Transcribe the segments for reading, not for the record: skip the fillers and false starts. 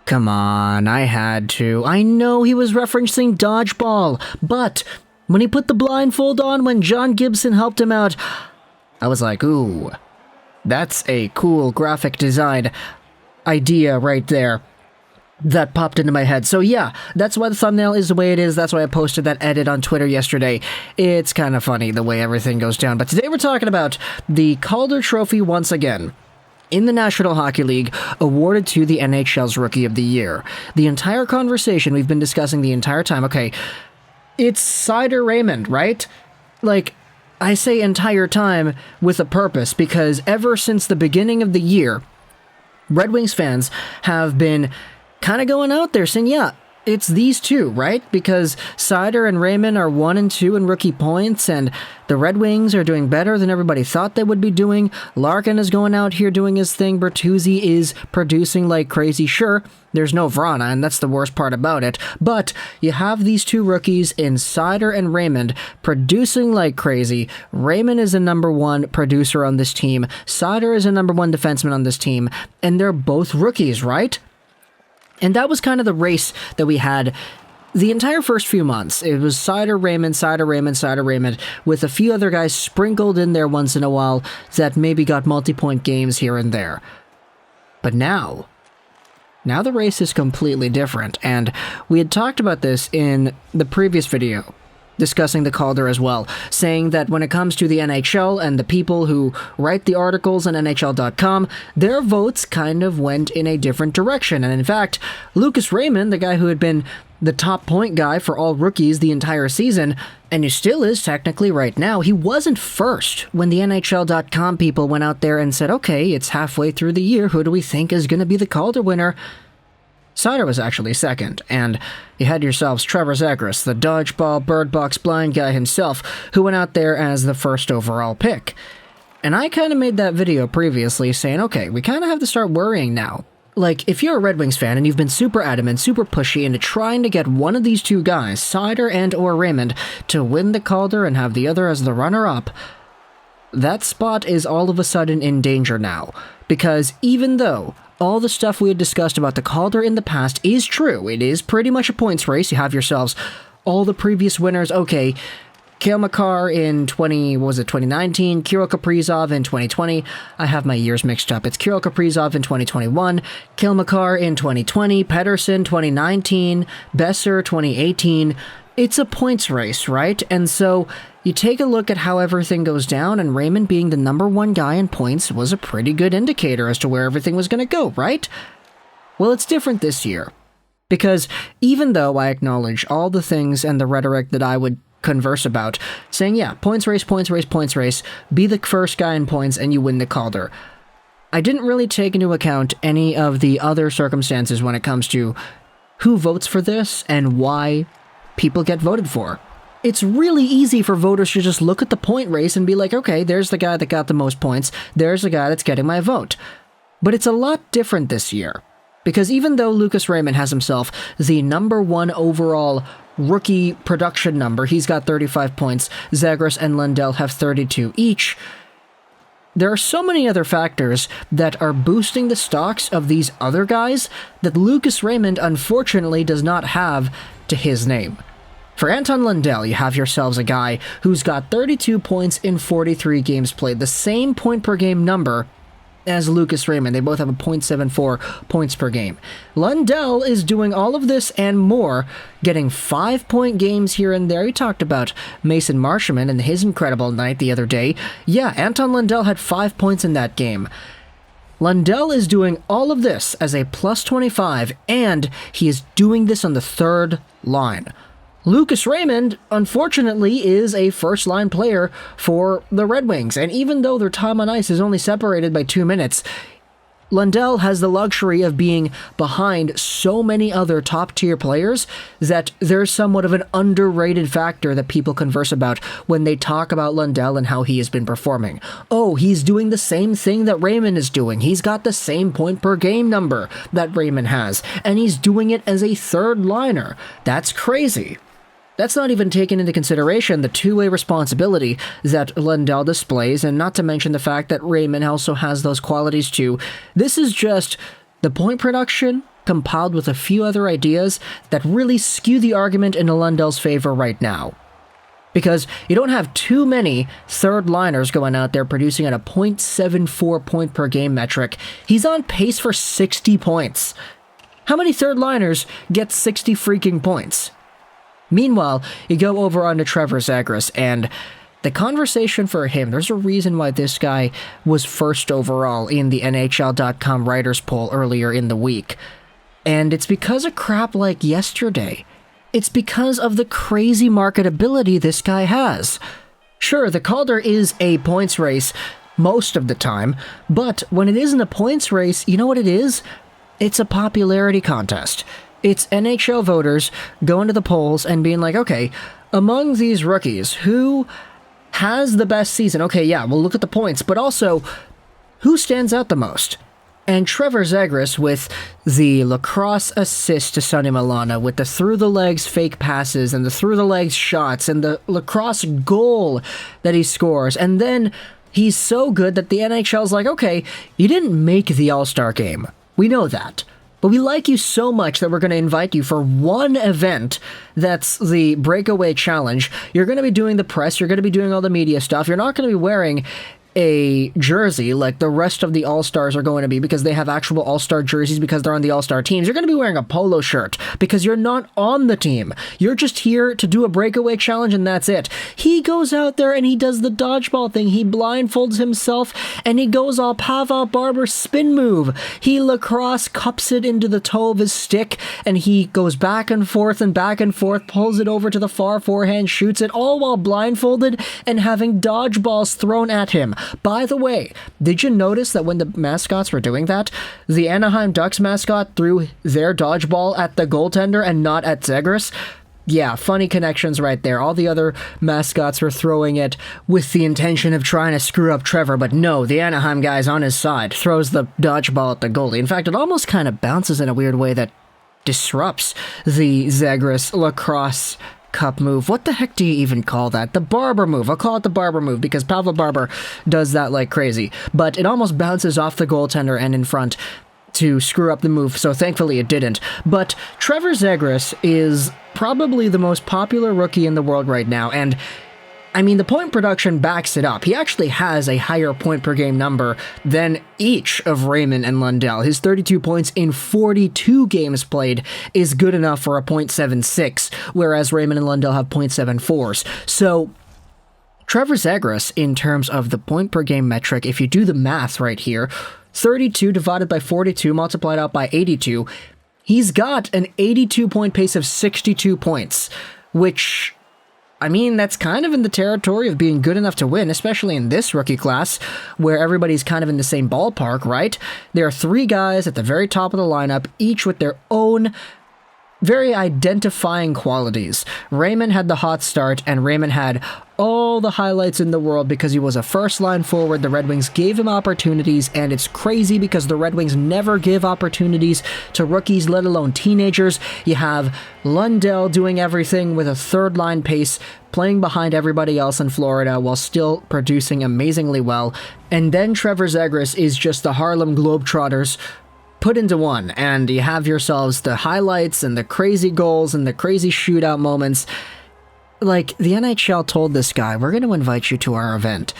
Come on, I had to. I know he was referencing dodgeball, but when he put the blindfold on when John Gibson helped him out, I was like, ooh, that's a cool graphic design idea right there. That popped into my head. So yeah, that's why the thumbnail is the way it is. That's why I posted that edit on Twitter yesterday. It's kind of funny the way everything goes down. But today we're talking about the Calder Trophy once again in the National Hockey League, awarded to the NHL's Rookie of the Year. The entire conversation we've been discussing the entire time, okay, it's Calder Raymond, right? Like, I say entire time with a purpose, because ever since the beginning of the year, Red Wings fans have been kind of going out there saying, yeah, it's these two, right? Because Calder and Raymond are 1 and 2 in rookie points, and the Red Wings are doing better than everybody thought they would be doing. Larkin is going out here doing his thing. Bertuzzi is producing like crazy. Sure, there's no Vrana, and that's the worst part about it. But you have these two rookies in Calder and Raymond producing like crazy. Raymond is a number 1 producer on this team. Calder is a number 1 defenseman on this team. And they're both rookies, right? And that was kind of the race that we had the entire first few months. It was Calder Raymond, Calder Raymond, Calder Raymond, with a few other guys sprinkled in there once in a while that maybe got multi-point games here and there. But now the race is completely different, and we had talked about this in the previous video, discussing the Calder as well, saying that when it comes to the NHL and the people who write the articles on NHL.com, their votes kind of went in a different direction. And in fact, Lucas Raymond, the guy who had been the top point guy for all rookies the entire season, and he still is technically right now, he wasn't first when the NHL.com people went out there and said, okay, it's halfway through the year, who do we think is going to be the Calder winner? Calder was actually second, and you had yourselves Trevor Zegras, the dodgeball, bird box blind guy himself, who went out there as the first overall pick. And I kind of made that video previously saying, okay, we kind of have to start worrying now. Like, if you're a Red Wings fan and you've been super adamant, super pushy into trying to get one of these two guys, Calder and or Raymond, to win the Calder and have the other as the runner-up, that spot is all of a sudden in danger now. Because even though all the stuff we had discussed about the Calder in the past is true, it is pretty much a points race. You have yourselves all the previous winners. Okay, Cale Makar in 2019, Kirill Kaprizov in 2020. I have my years mixed up. It's Kirill Kaprizov in 2021, Cale Makar in 2020, Pettersson 2019, Besser 2018. It's a points race, right? And so you take a look at how everything goes down, and Raymond being the number 1 guy in points was a pretty good indicator as to where everything was going to go, right? Well, it's different this year. Because even though I acknowledge all the things and the rhetoric that I would converse about, saying, yeah, points race, be the first guy in points and you win the Calder, I didn't really take into account any of the other circumstances when it comes to who votes for this and why people get voted for. It's really easy for voters to just look at the point race and be like, okay, there's the guy that got the most points, there's the guy that's getting my vote. But it's a lot different this year. Because even though Lucas Raymond has himself the number 1 overall rookie production number, he's got 35 points, Zegras and Lundell have 32 each, there are so many other factors that are boosting the stocks of these other guys that Lucas Raymond unfortunately does not have to his name. For Anton Lundell, you have yourselves a guy who's got 32 points in 43 games played, the same point per game number as Lucas Raymond. They both have a .74 points per game. Lundell is doing all of this and more, getting 5-point games here and there. You talked about Mason Marchment and his incredible night the other day. Yeah, Anton Lundell had 5 points in that game. Lundell is doing all of this as a +25, and he is doing this on the third line. Lucas Raymond, unfortunately, is a first-line player for the Red Wings, and even though their time on ice is only separated by 2 minutes, Lundell has the luxury of being behind so many other top-tier players that there's somewhat of an underrated factor that people converse about when they talk about Lundell and how he has been performing. Oh, he's doing the same thing that Raymond is doing. He's got the same point-per-game number that Raymond has, and he's doing it as a third liner. That's crazy. That's not even taking into consideration the two-way responsibility that Lundell displays, and not to mention the fact that Raymond also has those qualities too. This is just the point production compiled with a few other ideas that really skew the argument in Lundell's favor right now. Because you don't have too many third liners going out there producing at a .74 point per game metric. He's on pace for 60 points. How many third liners get 60 freaking points? Meanwhile, you go over onto Trevor Zegras, and the conversation for him, there's a reason why this guy was first overall in the NHL.com writers poll earlier in the week. And it's because of crap like yesterday. It's because of the crazy marketability this guy has. Sure, the Calder is a points race most of the time, but when it isn't a points race, you know what it is? It's a popularity contest. It's NHL voters going to the polls and being like, okay, among these rookies, who has the best season? Okay, yeah, we'll look at the points, but also, who stands out the most? And Trevor Zegras with the lacrosse assist to Sonny Milana, with the through-the-legs fake passes and the through-the-legs shots and the lacrosse goal that he scores. And then he's so good that the NHL's like, okay, you didn't make the All-Star game. We know that. But we like you so much that we're going to invite you for one event that's the Breakaway Challenge. You're going to be doing the press. You're going to be doing all the media stuff. You're not going to be wearing a jersey like the rest of the All-Stars are going to be because they have actual All-Star jerseys because they're on the All-Star teams. You're going to be wearing a polo shirt because you're not on the team. You're just here to do a breakaway challenge and that's it. He goes out there and he does the dodgeball thing. He blindfolds himself and he goes all Pavel Barber spin move. He lacrosse cups it into the toe of his stick and he goes back and forth, pulls it over to the far forehand, shoots it, all while blindfolded and having dodgeballs thrown at him. By the way, did you notice that when the mascots were doing that, the Anaheim Ducks mascot threw their dodgeball at the goaltender and not at Zegras? Yeah, funny connections right there. All the other mascots were throwing it with the intention of trying to screw up Trevor, but no, the Anaheim guy's on his side, throws the dodgeball at the goalie. In fact, it almost kind of bounces in a weird way that disrupts the Zegras lacrosse cup move. What the heck do you even call that? The Barber move. I'll call it the Barber move because Pavel Barber does that like crazy. But it almost bounces off the goaltender and in front to screw up the move, so thankfully it didn't. But Trevor Zegras is probably the most popular rookie in the world right now, and I mean, the point production backs it up. He actually has a higher point per game number than each of Raymond and Lundell. His 32 points in 42 games played is good enough for a .76, whereas Raymond and Lundell have .74s. So Trevor Zegras, in terms of the point per game metric, if you do the math right here, 32 divided by 42 multiplied out by 82, he's got an 82 point pace of 62 points, which, I mean, that's kind of in the territory of being good enough to win, especially in this rookie class, where everybody's kind of in the same ballpark, right? There are three guys at the very top of the lineup, each with their own very identifying qualities. Raymond had the hot start, and Raymond had all the highlights in the world because he was a first-line forward. The Red Wings gave him opportunities, and it's crazy because the Red Wings never give opportunities to rookies, let alone teenagers. You have Lundell doing everything with a third-line pace, playing behind everybody else in Florida while still producing amazingly well. And then Trevor Zegras is just the Harlem Globetrotters put into one, and you have yourselves the highlights and the crazy goals and the crazy shootout moments. Like, the NHL told this guy, we're going to invite you to our event,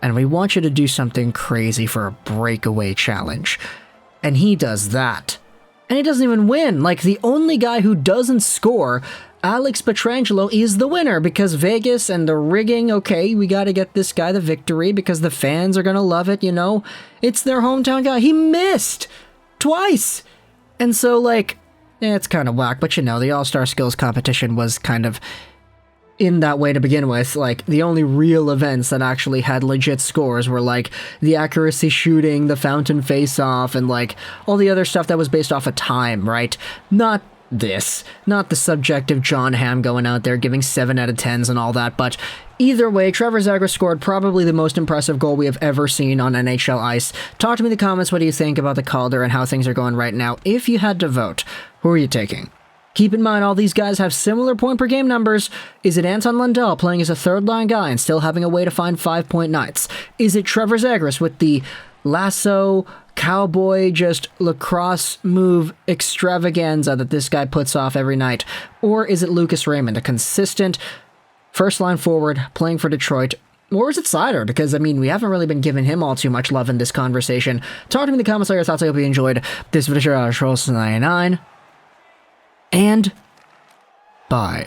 and we want you to do something crazy for a breakaway challenge. And he does that. And he doesn't even win. Like, the only guy who doesn't score, Alex Pietrangelo, is the winner because Vegas and the rigging, okay, we got to get this guy the victory because the fans are going to love it, you know? It's their hometown guy. He missed twice. And so, like, it's kind of whack, but you know, the All-Star Skills competition was kind of in that way to begin with. Like, the only real events that actually had legit scores were like the accuracy shooting, the fountain face-off, and like all the other stuff that was based off of time, right? Not this. Not the subjective John Hamm going out there giving 7 out of 10s and all that, but either way, Trevor Zegras scored probably the most impressive goal we have ever seen on NHL ice. Talk to me in the comments, what do you think about the Calder and how things are going right now? If you had to vote, who are you taking? Keep in mind, all these guys have similar point per game numbers. Is it Anton Lundell playing as a third line guy and still having a way to find 5-point nights? Is it Trevor Zegras with the lasso, cowboy, just lacrosse move extravaganza that this guy puts off every night? Or is it Lucas Raymond, a consistent first-line forward playing for Detroit? Or is it Seider? Because, I mean, we haven't really been giving him all too much love in this conversation. Talk to me in the comments on your thoughts. I hope you enjoyed this video. Trolls 99. And bye.